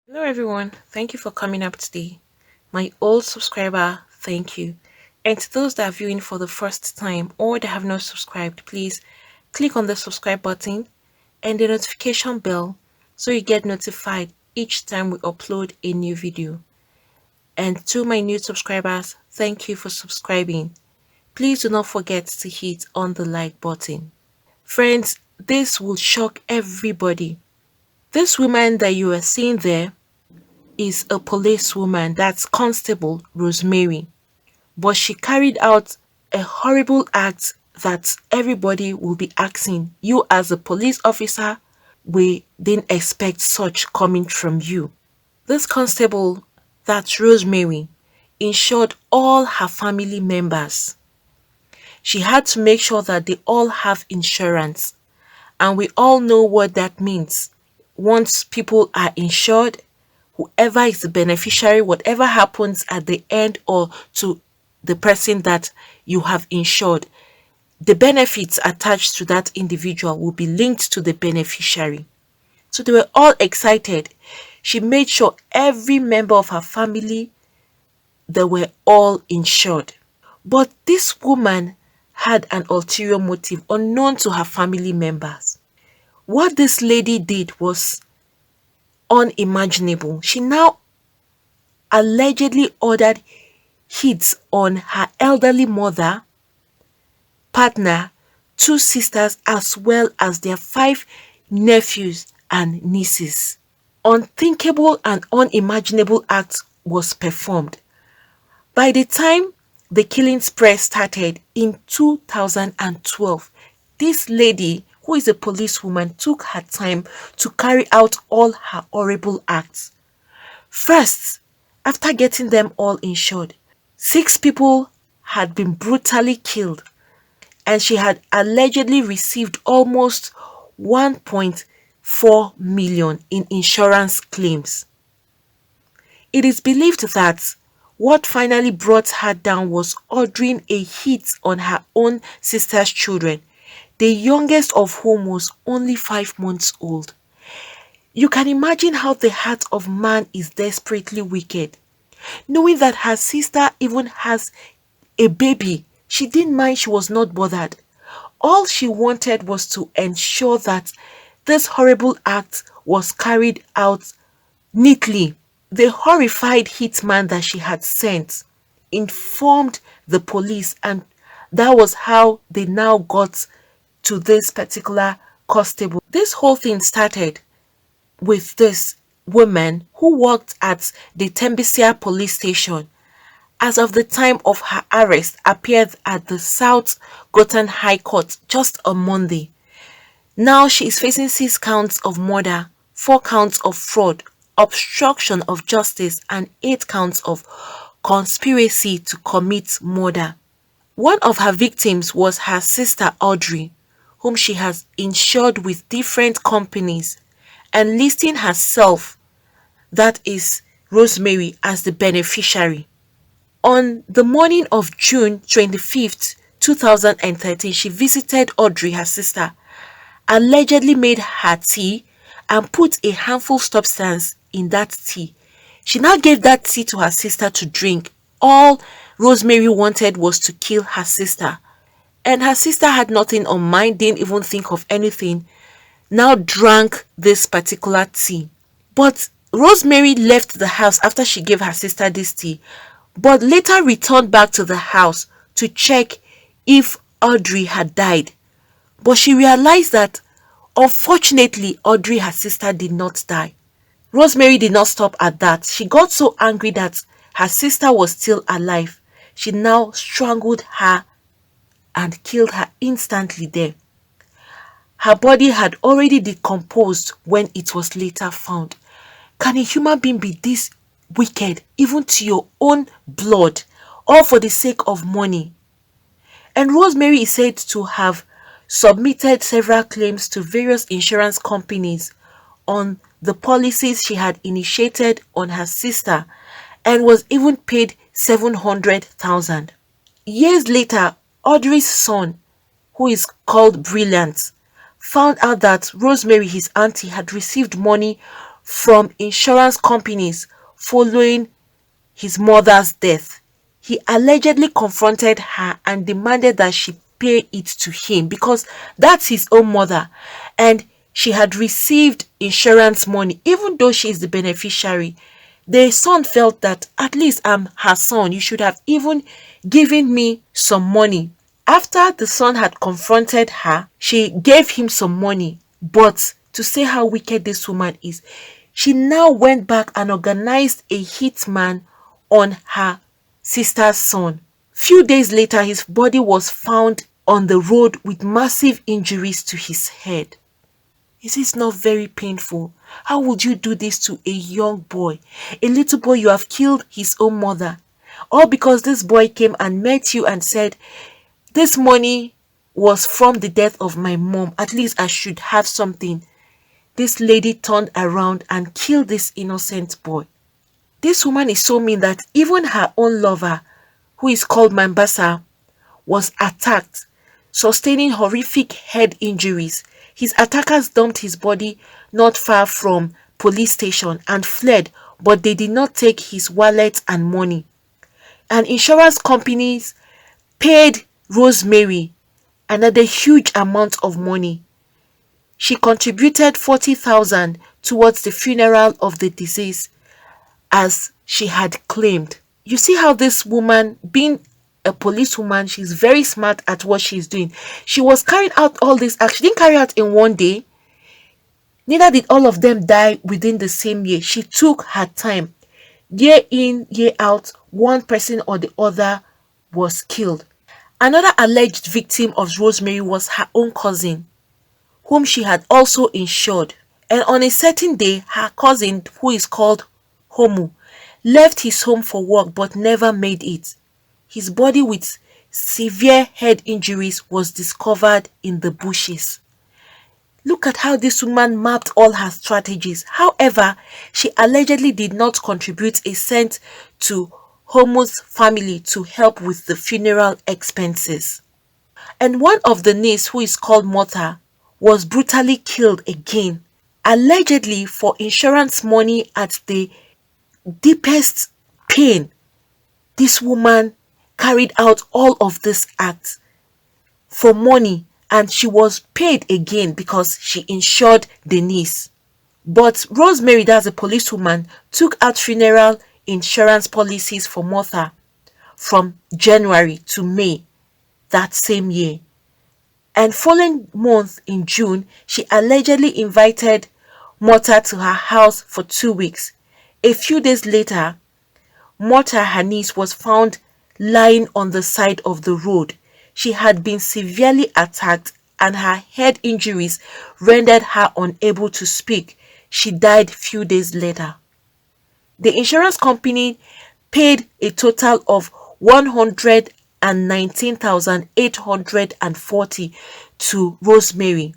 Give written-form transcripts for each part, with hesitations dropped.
Hello everyone, thank you for coming up today. My old subscriber, thank you. And to those that are viewing for the first time or that have not subscribed, please click on the subscribe button and the notification bell so you get notified each time we upload a new video. And to my new subscribers, thank you for subscribing. Please do not forget to hit on the like button. Friends, this will shock everybody. This woman that you are seeing there is a policewoman, that's Constable Rosemary. But she carried out a horrible act that everybody will be asking you as a police officer. We didn't expect such coming from you. This constable, that's Rosemary, insured all her family members. She had to make sure that they all have insurance. And we all know what that means. Once people are insured, whoever is the beneficiary, whatever happens at the end or to the person that you have insured, the benefits attached to that individual will be linked to the beneficiary. So they were all excited. She made sure every member of her family, they were all insured. But this woman had an ulterior motive unknown to her family members. What this lady did was unimaginable. She now allegedly ordered hits on her elderly mother, partner, two sisters, as well as their five nephews and nieces. Unthinkable and unimaginable act was performed. By the time the killing spree started in 2012, this lady, who is a policewoman, took her time to carry out all her horrible acts. First, after getting them all insured, 6 people had been brutally killed, and she had allegedly received almost 1.4 million in insurance claims. It is believed that what finally brought her down was ordering a hit on her own sister's children, the youngest of whom was only 5 months old. You can imagine how the heart of man is desperately wicked. Knowing that her sister even has a baby, she didn't mind, she was not bothered. All she wanted was to ensure that this horrible act was carried out neatly. The horrified hitman that she had sent informed the police, and that was how they now got to this particular constable. This whole thing started with this woman who worked at the Tembesia police station. As of the time of her arrest, appeared at the South Gotham High Court just on Monday. Now she is facing 6 counts of murder, 4 counts of fraud, obstruction of justice, and 8 counts of conspiracy to commit murder. One of her victims was her sister Audrey, whom she has insured with different companies, and listing herself, that is Rosemary, as the beneficiary. On the morning of June 25th, 2013, she visited Audrey, her sister, allegedly made her tea and put a harmful substance in that tea. She now gave that tea to her sister to drink. All Rosemary wanted was to kill her sister. And her sister had nothing on mind, didn't even think of anything, now drank this particular tea. But Rosemary left the house after she gave her sister this tea, but later returned back to the house to check if Audrey had died. But she realized that unfortunately Audrey, her sister, did not die. Rosemary did not stop at that. She got so angry that her sister was still alive. She now strangled her and killed her instantly there. Her body had already decomposed when it was later found. Can a human being be this wicked, even to your own blood, all for the sake of money? And Rosemary is said to have submitted several claims to various insurance companies on the policies she had initiated on her sister, and was even paid 700,000. Years later, Audrey's son, who is called Brilliant, found out that Rosemary, his auntie, had received money from insurance companies following his mother's death. He allegedly confronted her and demanded that she pay it to him because that's his own mother and she had received insurance money even though she is the beneficiary. The son felt that at least I'm her son, you should have even given me some money. After the son had confronted her, she gave him some money. But to say how wicked this woman is, she now went back and organized a hitman on her sister's son. Few days later, his body was found on the road with massive injuries to his head. Is this not very painful? How would you do this to a young boy? A little boy you have killed his own mother. All because this boy came and met you and said, this money was from the death of my mom. At least I should have something. This lady turned around and killed this innocent boy. This woman is so mean that even her own lover, who is called Mambasa, was attacked, sustaining horrific head injuries. His attackers dumped his body not far from police station and fled, but they did not take his wallet and money. And insurance companies paid Rosemary another huge amount of money. She contributed 40,000 towards the funeral of the deceased as she had claimed. You see how this woman, being a policewoman, she's very smart at what she's doing. She was carrying out all this act. She didn't carry out in one day. Neither did all of them die within the same year. She took her time. Year in, year out, one person or the other was killed. Another alleged victim of Rosemary was her own cousin, whom she had also insured. And on a certain day, her cousin, who is called Homu, left his home for work but never made it. His body with severe head injuries was discovered in the bushes. Look at how this woman mapped all her strategies. However, she allegedly did not contribute a cent to Homu's family to help with the funeral expenses. And one of the niece, who is called Mota, was brutally killed again, allegedly for insurance money at the deepest pain. This woman carried out all of this act for money and she was paid again because she insured the niece. But Rosemary, that's a policewoman, took out funeral insurance policies for Martha from January to May that same year. And following month in June, she allegedly invited Martha to her house for 2 weeks. A few days later, Martha, her niece, was found lying on the side of the road. She had been severely attacked and her head injuries rendered her unable to speak. She died few days later. The insurance company paid a total of 119,840 to Rosemary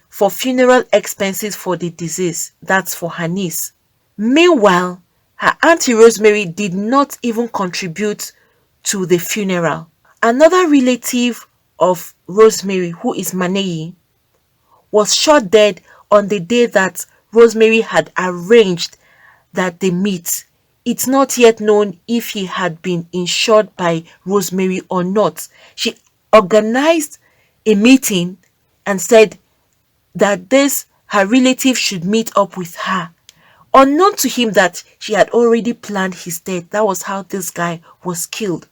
for funeral expenses for the deceased. That's for her niece. Meanwhile, her auntie Rosemary did not even contribute to the funeral. Another relative of Rosemary, who is Maneyi, was shot dead on the day that Rosemary had arranged that they meet. It's not yet known if he had been insured by Rosemary or not. She organized a meeting and said that this her relative should meet up with her, unknown to him that she had already planned his death. That was how this guy was killed.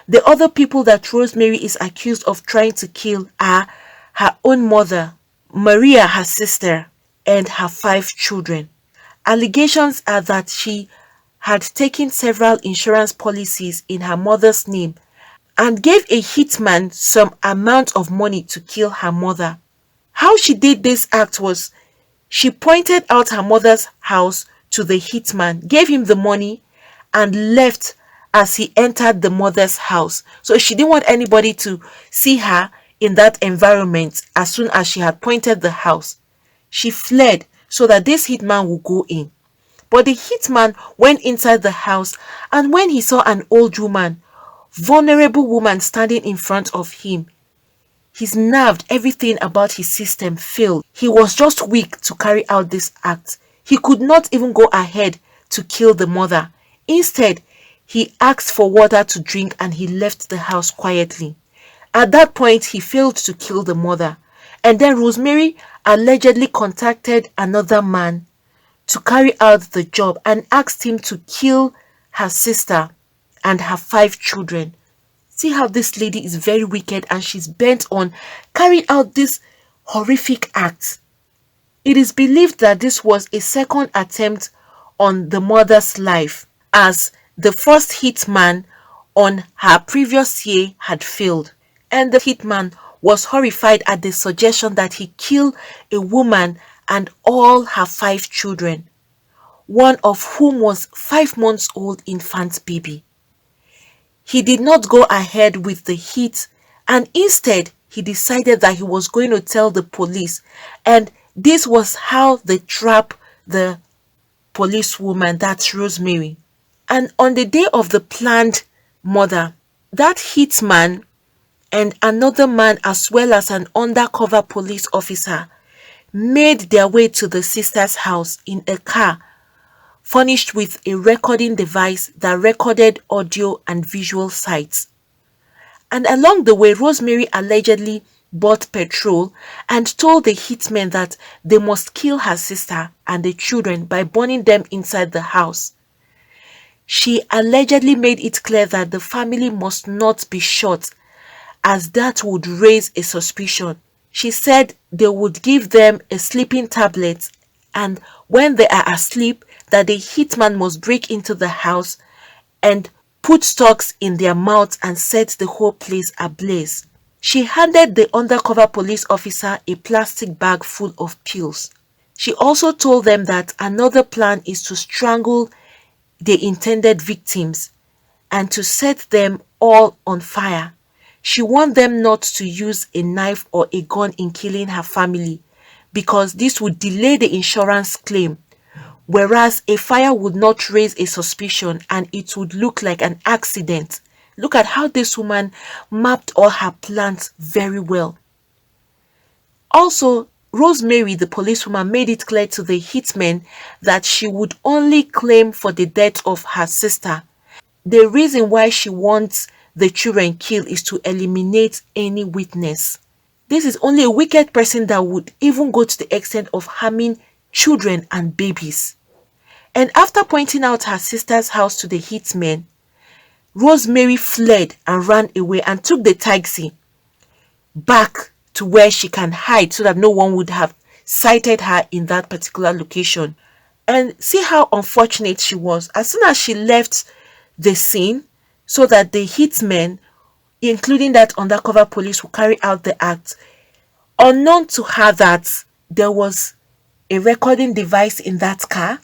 The other people that Rosemary is accused of trying to kill are her own mother, Maria, her sister, and her 5 children. Allegations are that she had taken several insurance policies in her mother's name and gave a hitman some amount of money to kill her mother. How she did this act was she pointed out her mother's house to the hitman, gave him the money, and left as he entered the mother's house. So she didn't want anybody to see her in that environment as soon as she had pointed the house. She fled so that this hitman would go in. But the hitman went inside the house, and when he saw an old woman, vulnerable woman, standing in front of him, his nerve, everything about his system failed. He was just weak to carry out this act. He could not even go ahead to kill the mother. Instead, he asked for water to drink and he left the house quietly. At that point, he failed to kill the mother. And then Rosemary allegedly contacted another man to carry out the job and asked him to kill her sister and her 5 children. See how this lady is very wicked and she's bent on carrying out this horrific act. It is believed that this was a second attempt on the mother's life, as the first hitman on her previous year had failed. And the hitman was horrified at the suggestion that he kill a woman and all her 5 children, one of whom was 5 months old infant baby. He did not go ahead with the hit, and instead he decided that he was going to tell the police, and this was how they trap the policewoman, that's Rosemary. And on the day of the planned murder, that hitman and another man as well as an undercover police officer made their way to the sister's house in a car furnished with a recording device that recorded audio and visual sites. And along the way, Rosemary allegedly bought petrol and told the hitmen that they must kill her sister and the children by burning them inside the house. She allegedly made it clear that the family must not be shot, as that would raise a suspicion. She said they would give them a sleeping tablet, and when they are asleep, that the hitman must break into the house and put stalks in their mouths and set the whole place ablaze. She handed the undercover police officer a plastic bag full of pills. She also told them that another plan is to strangle the intended victims and to set them all on fire. She warned them not to use a knife or a gun in killing her family because this would delay the insurance claim, whereas a fire would not raise a suspicion and it would look like an accident. Look at how this woman mapped all her plans very well. Also, Rosemary, the policewoman, made it clear to the hitmen that she would only claim for the death of her sister. The reason why she wants the children killed is to eliminate any witness. This is only a wicked person that would even go to the extent of harming children and babies. And after pointing out her sister's house to the hitmen, Rosemary fled and ran away and took the taxi back to where she can hide so that no one would have sighted her in that particular location. And see how unfortunate she was. As soon as she left the scene, so that the hitmen, including that undercover police who carry out the act, unknown to her that there was a recording device in that car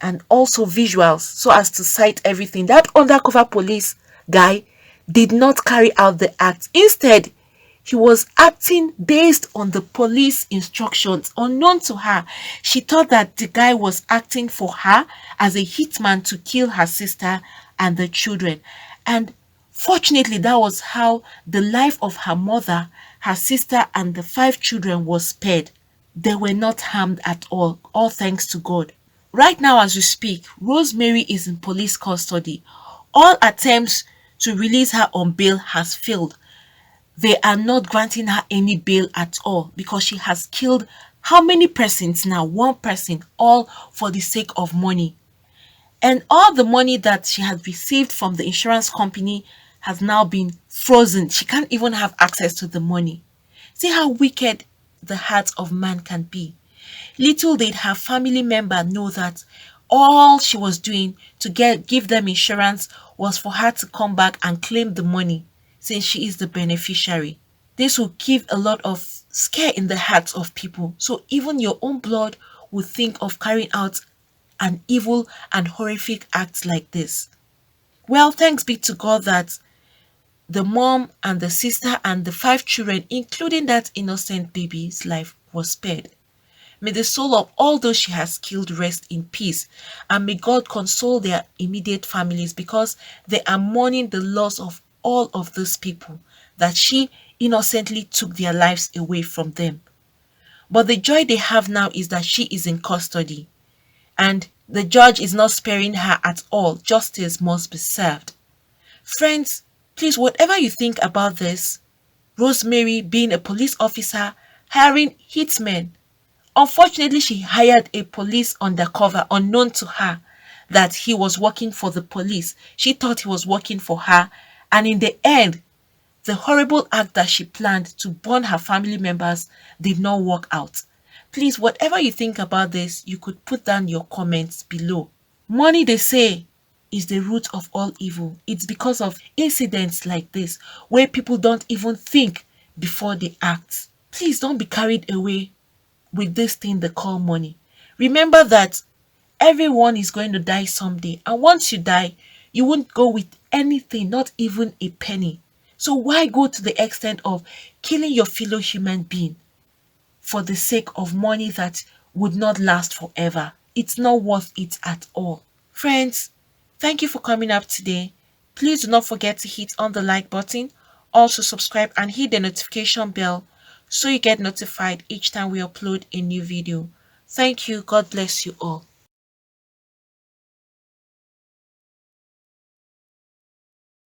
and also visuals so as to cite everything. That undercover police guy did not carry out the act. Instead, he was acting based on the police instructions. Unknown to her, she thought that the guy was acting for her as a hitman to kill her sister and the children. And fortunately, that was how the life of her mother, her sister, and the 5 children was spared. They were not harmed at all thanks to God. Right now, as we speak, Rosemary is in police custody. All attempts to release her on bail has failed. They are not granting her any bail at all because she has killed how many persons now? One person, all for the sake of money. And all the money that she has received from the insurance company has now been frozen. She can't even have access to the money. See how wicked the heart of man can be. Little did her family member know that all she was doing to give them insurance was for her to come back and claim the money, since she is the beneficiary. This will give a lot of scare in the hearts of people. So even your own blood will think of carrying out an evil and horrific act like this. Well, thanks be to God that the mom and the sister and the 5 children, including that innocent baby's life, was spared. May the soul of all those she has killed rest in peace, and may God console their immediate families because they are mourning the loss of all of those people that she innocently took their lives away from them. But the joy they have now is that she is in custody. and the judge is not sparing her at all. Justice must be served. Friends, please, whatever you think about this, Rosemary being a police officer, hiring hitmen. Unfortunately, she hired a police undercover unknown to her that he was working for the police. She thought he was working for her, and in the end, the horrible act that she planned to burn her family members did not work out. Please, whatever you think about this, you could put down your comments below. Money, they say, is the root of all evil. It's because of incidents like this where people don't even think before they act. Please don't be carried away with this thing they call money. Remember that everyone is going to die someday, and once you die, you won't go with anything, not even a penny. So why go to the extent of killing your fellow human being for the sake of money that would not last forever? It's not worth it at all. Friends, thank you for coming up today. Please do not forget to hit on the like button. Also subscribe and hit the notification bell so you get notified each time we upload a new video. Thank you. God bless you all.